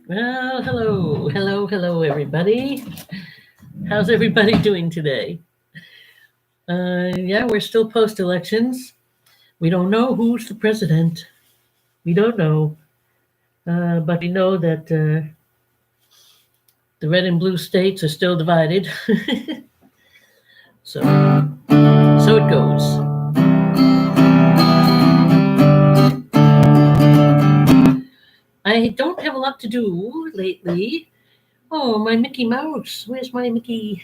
Well, hello, everybody. How's everybody doing today? Yeah, we're still post elections. We don't know who's the president. We don't know. But we know that the red and blue states are still divided. so, so it goes. I don't have a lot to do lately. Oh, my Mickey Mouse. Where's my Mickey?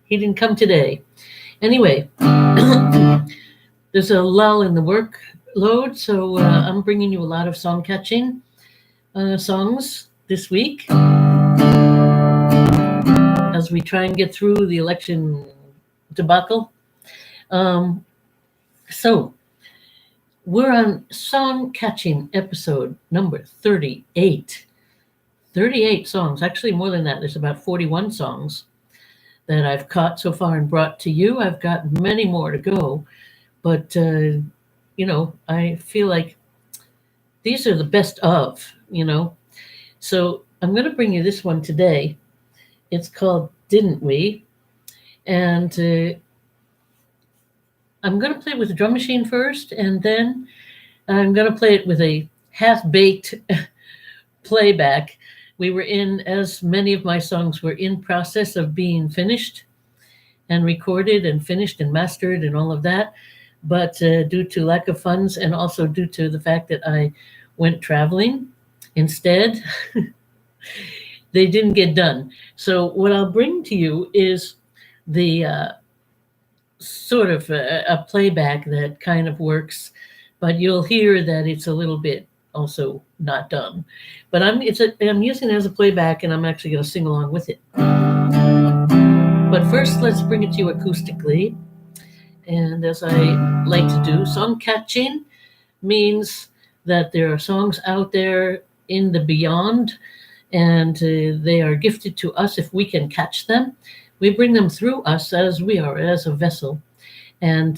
He didn't come today. Anyway, there's a lull in the workload, so I'm bringing you a lot of Songcatching songs this week as we try and get through the election debacle. Um, so, we're on Songcatching episode number 38. 38 songs, actually more than that. There's about 41 songs that I've caught so far and brought to you. I've got many more to go, but I feel like these are the best of. So I'm going to bring you this one today. It's called Didn't We? And I'm going to play it with a drum machine first, and then I'm going to play it with a half-baked playback. We were as many of my songs were in process of being finished and recorded and finished and mastered and all of that. But due to lack of funds and also due to the fact that I went traveling instead, they didn't get done. So what I'll bring to you is the sort of a playback that kind of works, but you'll hear that it's a little bit also not done. But I'm using it as a playback, and I'm actually going to sing along with it. But first, let's bring it to you acoustically. And as I like to do, songcatching means that there are songs out there in the beyond, and they are gifted to us if we can catch them. We bring them through us as we are, as a vessel, and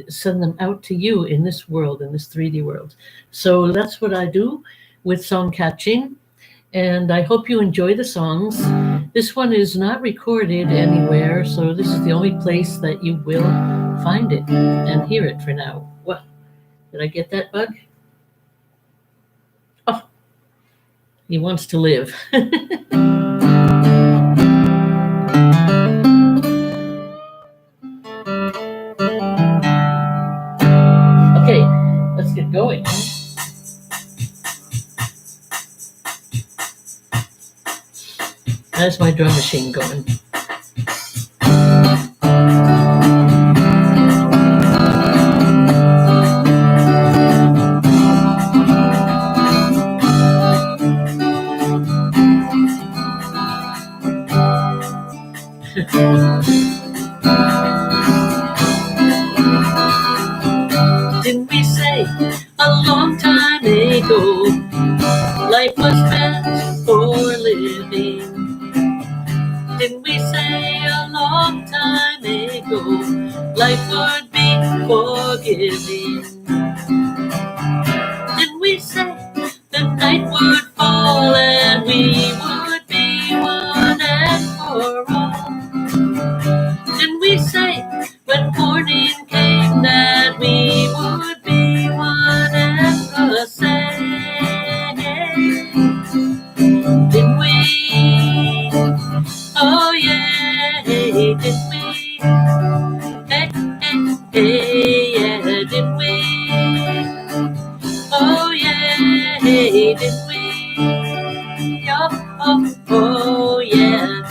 send them out to you in this world, in this 3D world. So that's what I do with Songcatching, and I hope you enjoy the songs. This one is not recorded anywhere, so this is the only place that you will find it and hear it for now. What? Did I get that bug? Oh, he wants to live. Okay, let's get going. That's my drum machine going. Didn't we say a long time ago life was meant for living? Didn't we say a long time ago life would be forgiving? Didn't we say the night would fall and we would be one and for all? Didn't we say when morning came that we would be one and the same? Didn't we? Oh yeah, didn't we? Hey, hey, hey, yeah, didn't we? Oh yeah, didn't we? Oh yeah.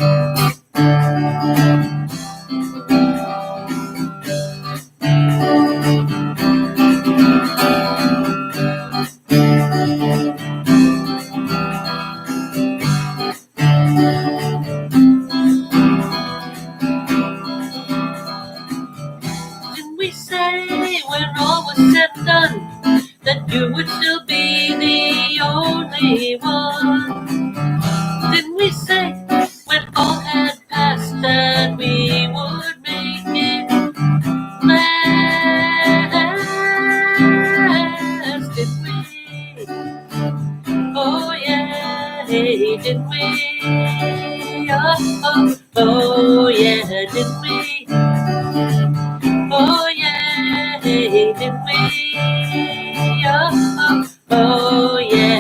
Didn't we say when all was said and done that you would still be the only one? Didn't we say when all had passed that we would make it last? Didn't we? Oh yeah, didn't oh, yeah, didn't we? Oh, yeah, didn't we? Oh, yeah.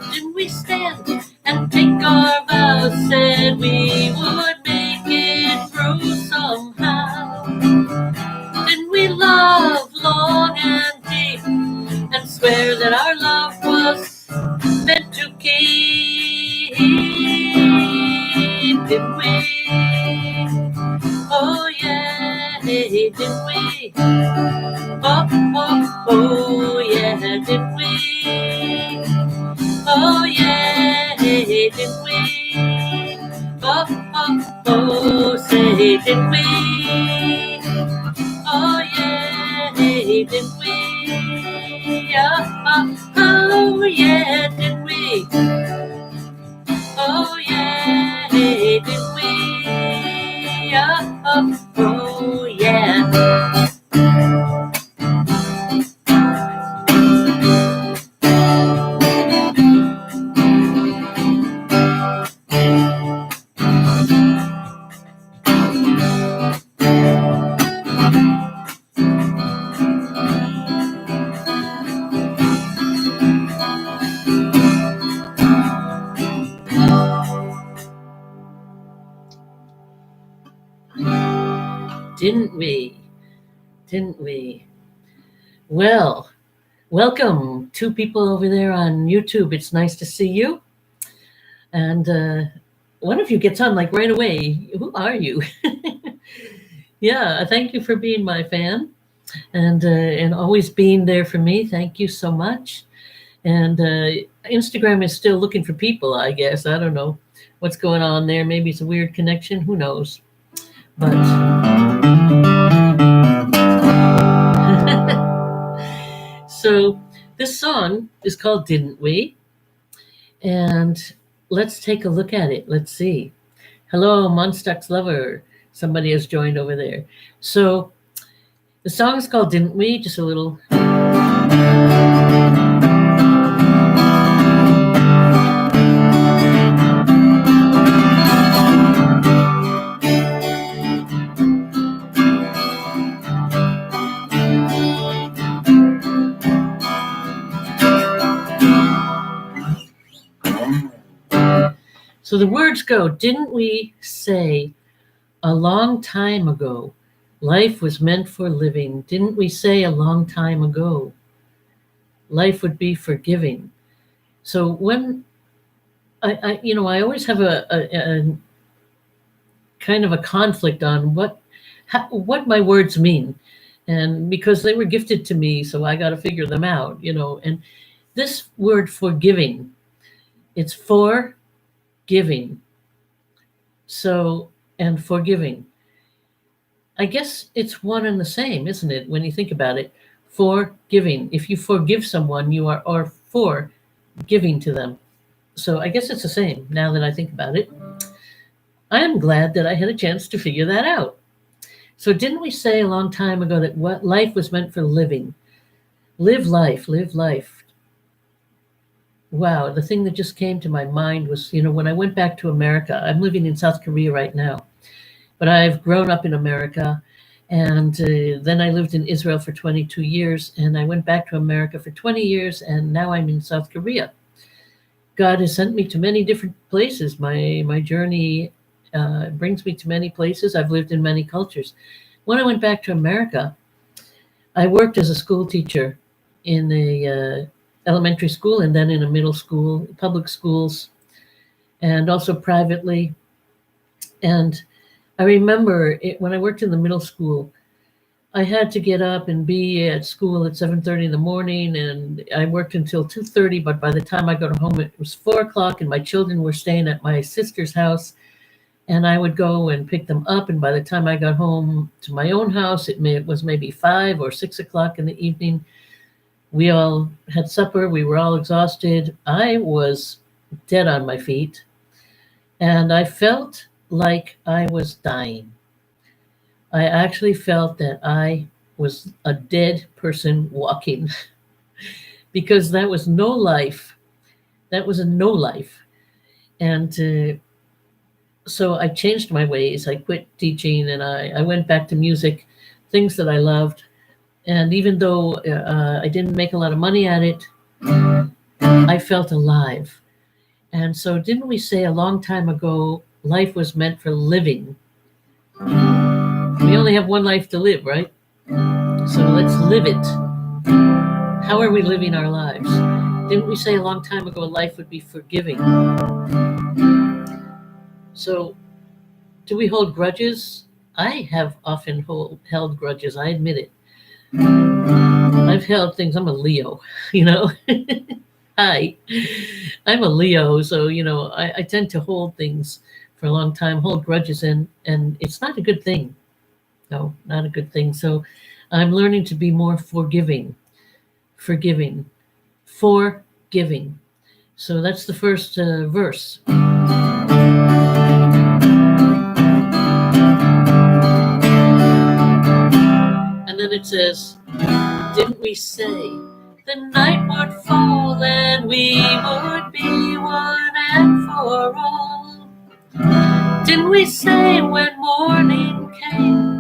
Didn't we stand and take our vows? Said we would make it through somehow. Didn't we love long and deep and swear that our love was meant to keep? Didn't we? Oh yeah, didn't we? Oh, yeah, didn't we? Oh yeah, didn't we? Oh, say didn't we? Oh yeah, didn't we? Oh, yeah, didn't we? Oh yeah, didn't we? Oh yeah. Didn't we? Didn't we? Well, welcome, two people over there on YouTube. It's nice to see you. And one of you gets on like right away. Who are you? Yeah, thank you for being my fan and always being there for me. Thank you so much. And Instagram is still looking for people, I guess. I don't know what's going on there. Maybe it's a weird connection. Who knows? But so this song is called Didn't We? And let's take a look at it. Let's see. Hello, Monstuck's Lover. Somebody has joined over there. So the song is called Didn't We? Just a little. So the words go, didn't we say a long time ago life was meant for living? Didn't we say a long time ago life would be forgiving? So when I always have a kind of a conflict on what my words mean, and because they were gifted to me, so I got to figure them out, And this word forgiving, it's for giving. So, and forgiving. I guess it's one and the same, isn't it? When you think about it, forgiving. If you forgive someone, you are for giving to them. So I guess it's the same now that I think about it. I am glad that I had a chance to figure that out. So didn't we say a long time ago that what life was meant for living? Live life, live life. Wow, the thing that just came to my mind was, when I went back to America, I'm living in South Korea right now, but I've grown up in America, and then I lived in Israel for 22 years, and I went back to America for 20 years, and now I'm in South Korea. God has sent me to many different places. My journey brings me to many places. I've lived in many cultures. When I went back to America, I worked as a school teacher in a elementary school and then in a middle school, public schools, and also privately. And I remember when I worked in the middle school, I had to get up and be at school at 7:30 in the morning, and I worked until 2:30, but by the time I got home, it was 4 o'clock, and my children were staying at my sister's house, and I would go and pick them up, and by the time I got home to my own house, it was maybe 5 or 6 o'clock in the evening. We all had supper. We were all exhausted. I was dead on my feet, and I felt like I was dying. I actually felt that I was a dead person walking because that was no life. That was a no life. And so I changed my ways. I quit teaching and I went back to music, things that I loved. And even though I didn't make a lot of money at it, I felt alive. And so, didn't we say a long time ago, life was meant for living? We only have one life to live, right? So let's live it. How are we living our lives? Didn't we say a long time ago life would be forgiving? So, do we hold grudges? I have often held grudges, I admit it. I've held things. I'm a Leo, you know. Hi. I'm a Leo, so, you know, I tend to hold things for a long time, hold grudges, and it's not a good thing. No, not a good thing. So I'm learning to be more forgiving. Forgiving. So that's the first verse. And then it says, didn't we say the night would fall and we would be one and for all? Didn't we say when morning came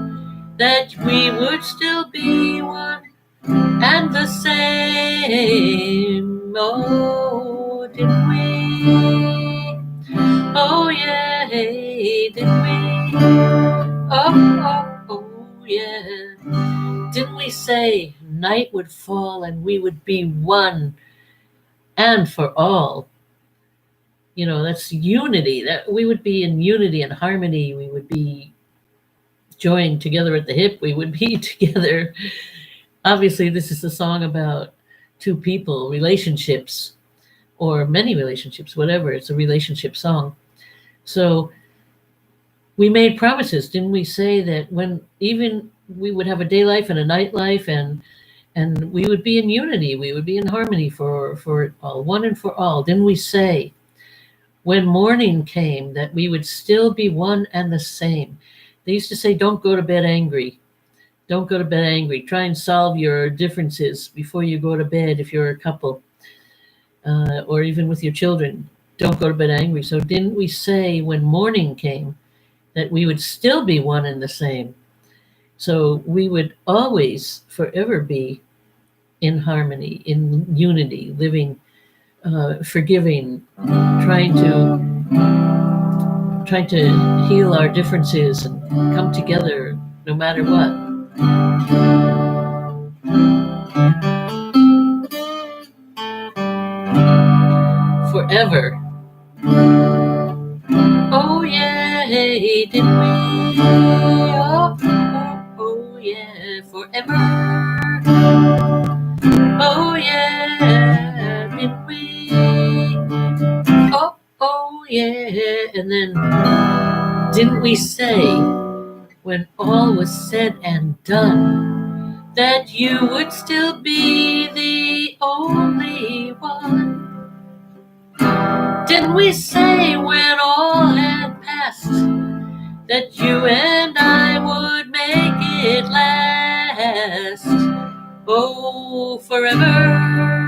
that we would still be one and the same? Oh, didn't we? Oh, yeah, didn't we? Oh, yeah. Didn't we say night would fall and we would be one and for all? You know, that's unity. That we would be in unity and harmony. We would be joined together at the hip. We would be together. Obviously, this is a song about two people, relationships, or many relationships, whatever. It's a relationship song. So we made promises. Didn't we say that when even we would have a day life and a night life, and we would be in unity, we would be in harmony for all, one and for all? Didn't we say when morning came that we would still be one and the same? They used to say, don't go to bed angry. Don't go to bed angry. Try and solve your differences before you go to bed if you're a couple, or even with your children. Don't go to bed angry. So didn't we say when morning came that we would still be one and the same? So we would always, forever be in harmony, in unity, living, forgiving, trying to heal our differences and come together no matter what. Forever. Oh yeah, didn't we? Oh yeah, forever. Oh yeah, didn't we? Oh yeah. And then didn't we say when all was said and done that you would still be the only one? Didn't we say when all had passed that you and I would make it last? Oh, forever.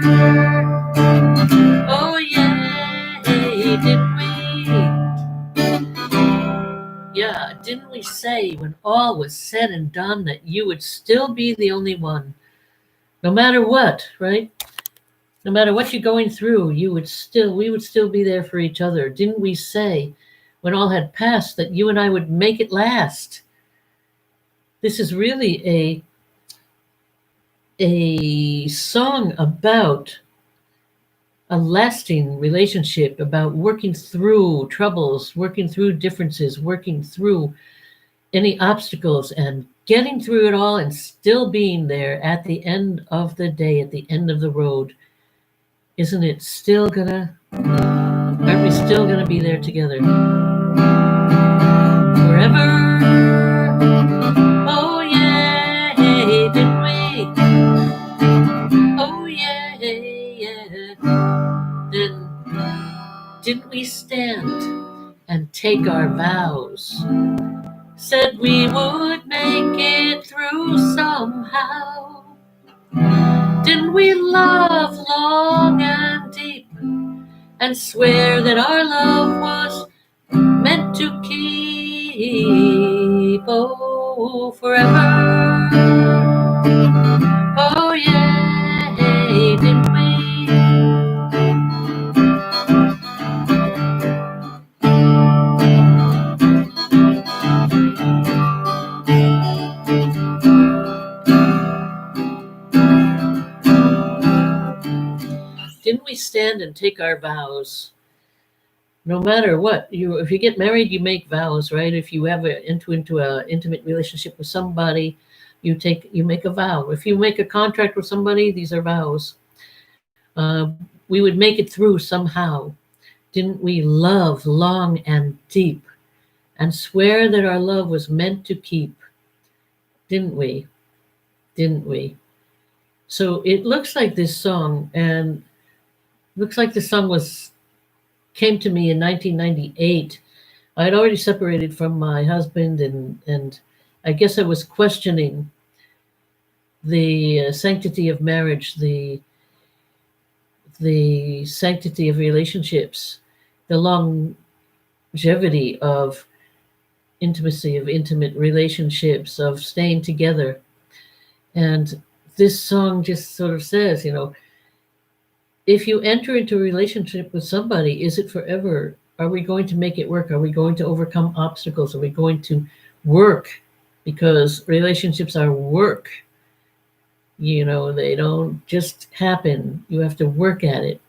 Oh yeah, didn't we? Yeah, didn't we say when all was said and done that you would still be the only one? No matter what, right? No matter what you're going through, we would still be there for each other. Didn't we say when all had passed that you and I would make it last? This is really a song about a lasting relationship, about working through troubles, working through differences, working through any obstacles and getting through it all and still being there at the end of the day, at the end of the road. Isn't it still aren't we still gonna be there together? Forever. Oh yeah, didn't we? Oh didn't we stand and take our vows? Said we would make it through somehow. Didn't we love long and deep and swear that our love was meant to keep, oh, forever? Oh yeah, didn't we? Didn't we stand and take our vows? No matter what, if you get married, you make vows, right? If you have into an intimate relationship with somebody, you make a vow. If you make a contract with somebody, these are vows. We would make it through somehow. Didn't we love long and deep and swear that our love was meant to keep? Didn't we? Didn't we? So it looks like this song, and looks like the song came to me in 1998. I had already separated from my husband, and I guess I was questioning the sanctity of marriage, the sanctity of relationships, the longevity of intimacy, of intimate relationships, of staying together. And this song just sort of says, if you enter into a relationship with somebody, is it forever? Are we going to make it work? Are we going to overcome obstacles? Are we going to work? Because relationships are work. They don't just happen. You have to work at it.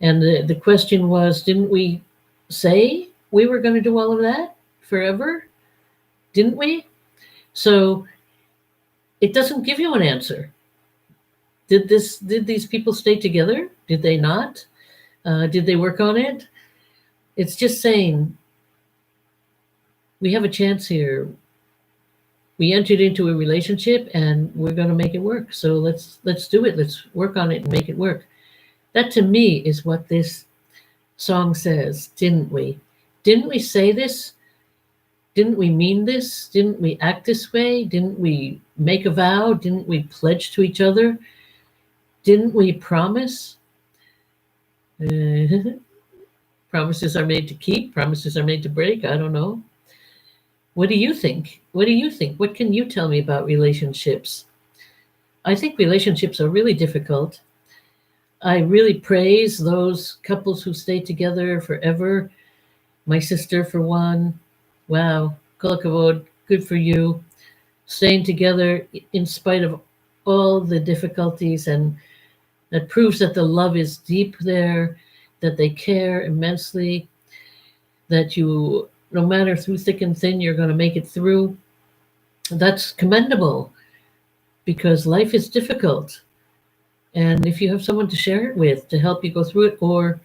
And the question was, didn't we say we were going to do all of that forever? Didn't we? So it doesn't give you an answer. Did these people stay together? Did they not? Did they work on it? It's just saying, we have a chance here. We entered into a relationship and we're going to make it work. So let's do it. Let's work on it and make it work. That to me is what this song says, didn't we? Didn't we say this? Didn't we mean this? Didn't we act this way? Didn't we make a vow? Didn't we pledge to each other? Didn't we promise? Promises are made to keep. Promises are made to break. I don't know. What do you think? What do you think? What can you tell me about relationships? I think relationships are really difficult. I really praise those couples who stay together forever. My sister, for one. Wow, kol hakavod, good for you. Staying together in spite of all the difficulties, and that proves that the love is deep there, that they care immensely, that you, no matter through thick and thin, you're going to make it through. That's commendable, because life is difficult. And if you have someone to share it with, to help you go through it, or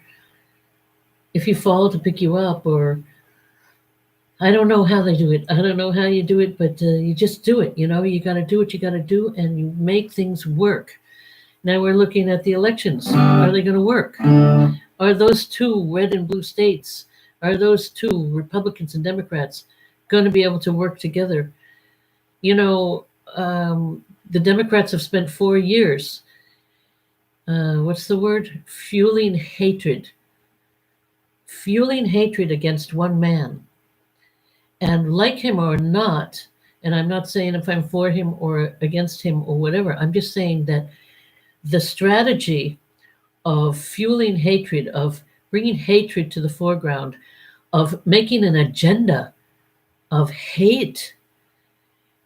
if you fall, to pick you up, or I don't know how they do it. I don't know how you do it, but you just do it. You got to do what you got to do, and you make things work. Now we're looking at the elections. Are they going to work? Are those two red and blue states, are those two Republicans and Democrats going to be able to work together? The Democrats have spent 4 years, what's the word? Fueling hatred against one man. And like him or not, and I'm not saying if I'm for him or against him or whatever, I'm just saying that the strategy of fueling hatred, of bringing hatred to the foreground, of making an agenda of hate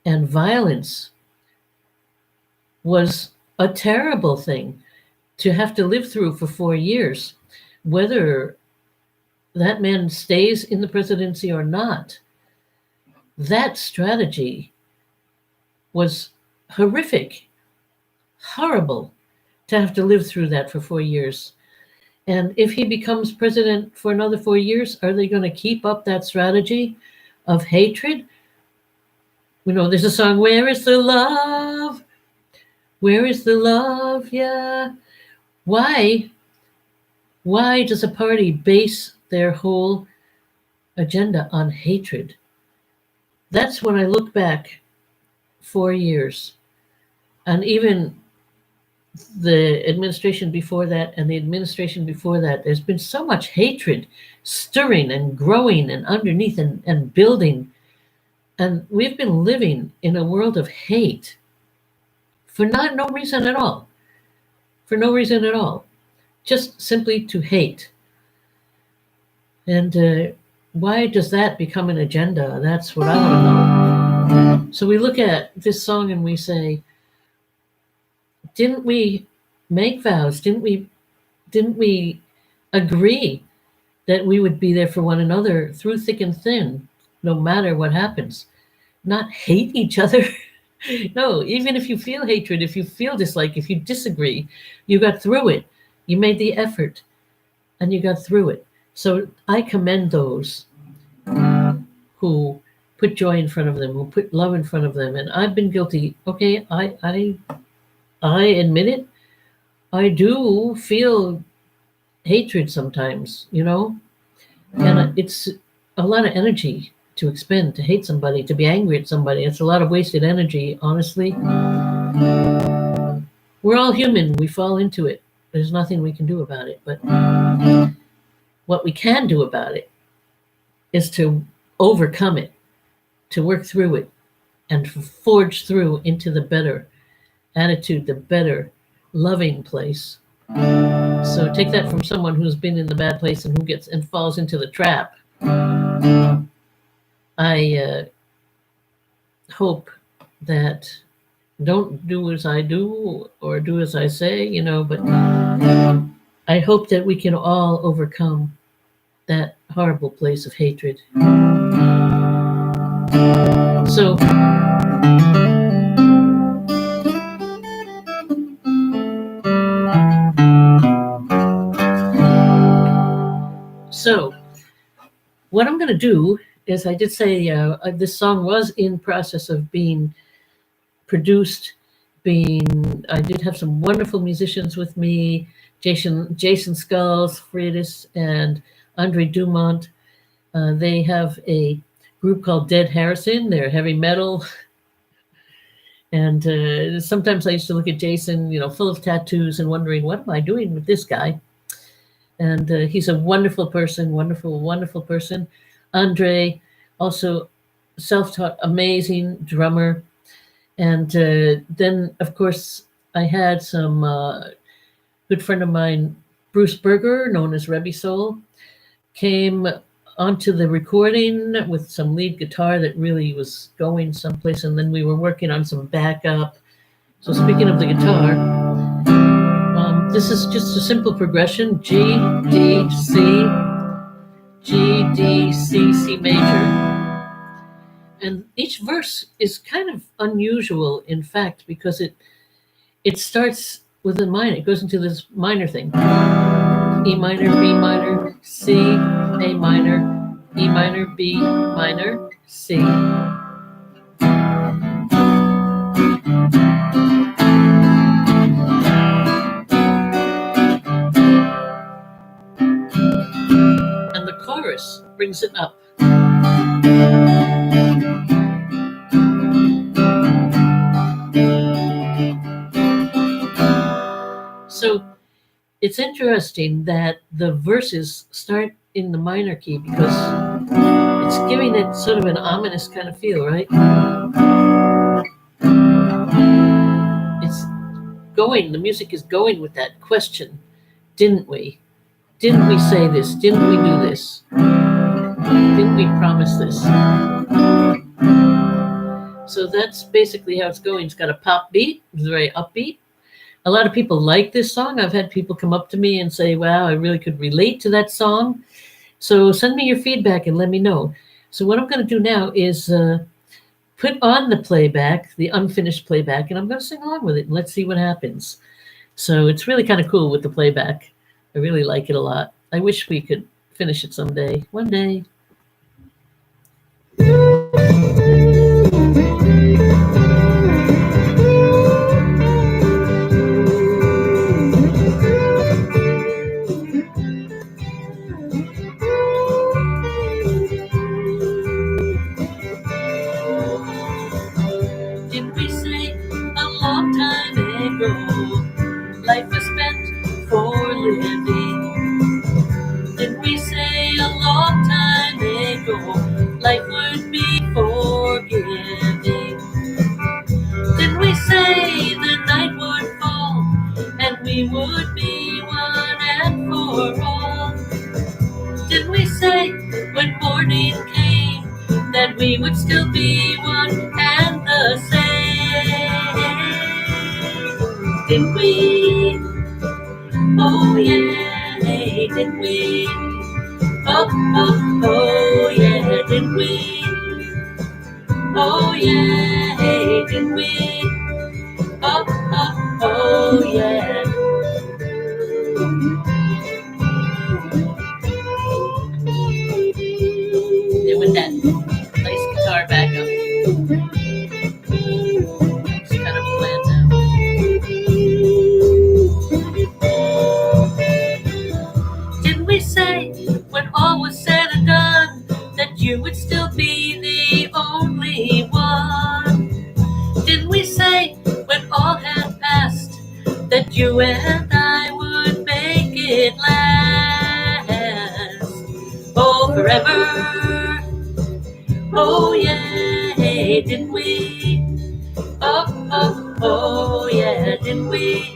and violence was a terrible thing to have to live through for 4 years. Whether that man stays in the presidency or not, that strategy was horrific, horrible to have to live through that for 4 years. And if he becomes president for another 4 years, are they going to keep up that strategy of hatred? There's a song, "Where is the love? Where is the love?" Yeah. Why Why does a party base their whole agenda on hatred? That's when I look back 4 years, and even the administration before that and the administration before that, there's been so much hatred stirring and growing and underneath and building. And we've been living in a world of hate for no reason at all. For no reason at all. Just simply to hate. And why does that become an agenda? That's what I want to know. So we look at this song and we say, didn't we make vows? Didn't we agree that we would be there for one another through thick and thin, no matter what happens? Not hate each other. No, even if you feel hatred, if you feel dislike, if you disagree, you got through it. You made the effort and you got through it. So I commend those who put joy in front of them, who put love in front of them. And I've been guilty. Okay, I admit it. I do feel hatred sometimes, and it's a lot of energy to expend, to hate somebody, to be angry at somebody. It's a lot of wasted energy, honestly. We're all human. We fall into it. There's nothing we can do about it. But what we can do about it is to overcome it, to work through it, and forge through into the better attitude, the better loving place. So take that from someone who's been in the bad place and who gets and falls into the trap. I hope that don't do as I do or do as I say, but I hope that we can all overcome that horrible place of hatred. So what I'm going to do is, I did say this song was in process of being produced. I did have some wonderful musicians with me, Jason Skulls, Freitas, and Andre Dumont. They have a group called Dead Harrison. They're heavy metal. And sometimes I used to look at Jason, full of tattoos and wondering, what am I doing with this guy? And he's a wonderful person, wonderful person. Andre, also self-taught, amazing drummer. And then, of course, I had some good friend of mine, Bruce Berger, known as Rebby Soul, came onto the recording with some lead guitar that really was going someplace. And then we were working on some backup. So speaking of the guitar, this is just a simple progression: G, D, C, G, D, C, C major. And each verse is kind of unusual, in fact, because it starts with a minor. It goes into this minor thing. E minor, B minor, C, A minor, E minor, B minor, C. Chorus brings it up. So it's interesting that the verses start in the minor key because it's giving it sort of an ominous kind of feel, right? It's going, the music is going with that question. Didn't we? Didn't we say this? Didn't we do this? Didn't we promise this? So that's basically how it's going. It's got a pop beat. It's very upbeat. A lot of people like this song. I've had people come up to me and say, wow, I really could relate to that song. So send me your feedback and let me know. So what I'm going to do now is put on the playback, the unfinished playback, and I'm going to sing along with it. And let's see what happens. So it's really kind of cool with the playback. I really like it a lot. I wish we could finish it someday. One day. go. Life was meant for living. Didn't we say a long time ago life would be forgiving? Didn't we say the night would fall and we would be one and for all? Didn't we say when morning came that we would still be one and the same? Didn't we? Oh yeah, didn't we? Oh, oh, oh yeah, didn't we? Oh yeah, didn't we? Oh, oh, oh yeah. And with that nice guitar backup, it's kind of bland now. Didn't we say when all was said and done that you would still be the only one? Didn't we say when all had passed that you and I would make it last? Oh, forever. Oh yeah, didn't we? Oh, oh, oh yeah, didn't we?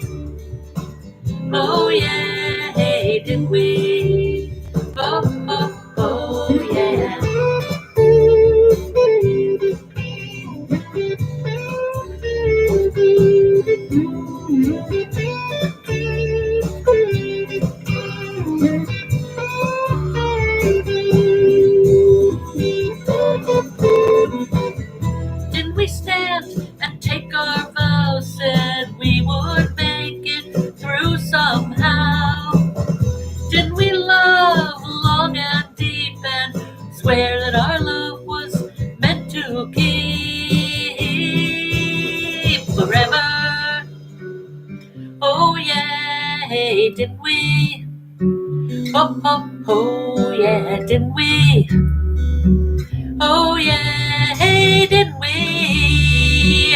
Oh yeah, didn't we? Oh, oh, oh yeah. Didn't we stand and take our vows, said we would make it through somehow? Didn't we love long and deep and swear that our love was meant to keep forever? Oh yeah, didn't we? Oh, oh, oh yeah, didn't we? Oh yeah, didn't we?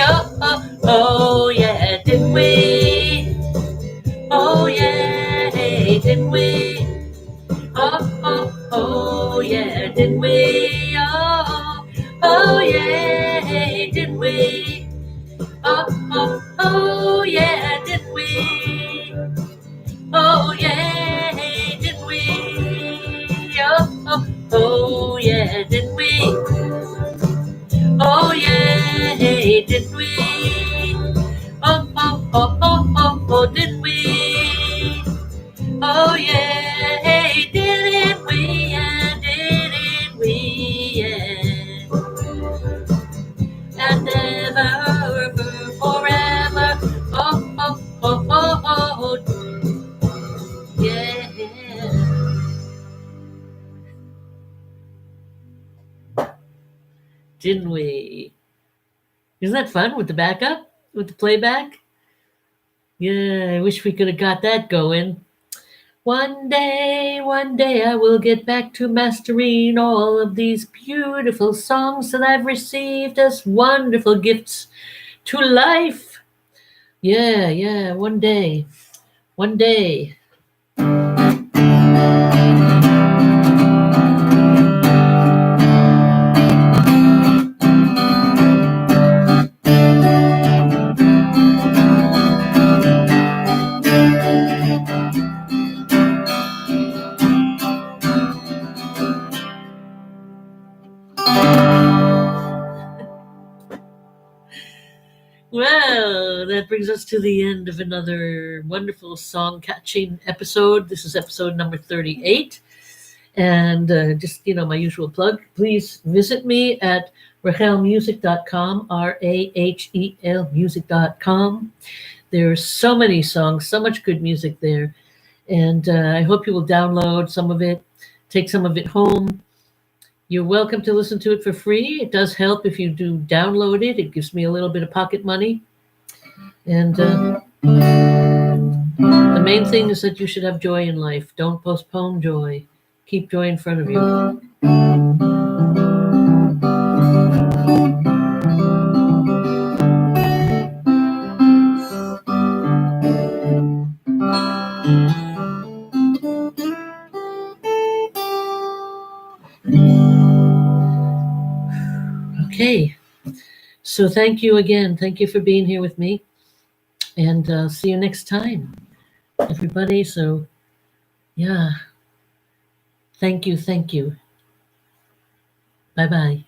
Oh, oh, oh yeah, didn't we? Oh yeah, didn't we? Oh, oh, oh yeah, didn't we? Oh, oh yeah, didn't we? Oh, oh, oh yeah, didn't we? Oh yeah, didn't we? Oh, oh, oh yeah, didn't we? Oh yeah, didn't we? Oh, oh, oh, oh, oh, oh, didn't we? Oh yeah, didn't we? And didn't we? And never, forever. Oh, oh, oh, oh, oh, yeah. Didn't we? Isn't that fun with the backup, with the playback? Yeah, I wish we could have got that going. One day I will get back to mastering all of these beautiful songs that I've received as wonderful gifts to life. Yeah, one day. One day. Well, that brings us to the end of another wonderful song-catching episode. This is episode number 38. And just, my usual plug, please visit me at RahelMusic.com, RAHEL music.com. There's so many songs, so much good music there. And I hope you will download some of it, take some of it home. You're welcome to listen to it for free. It does help if you do download it. It gives me a little bit of pocket money. And the main thing is that you should have joy in life. Don't postpone joy. Keep joy in front of you. Okay. So thank you again. Thank you for being here with me. And see you next time, everybody. So, yeah. Thank you. Thank you. Bye bye.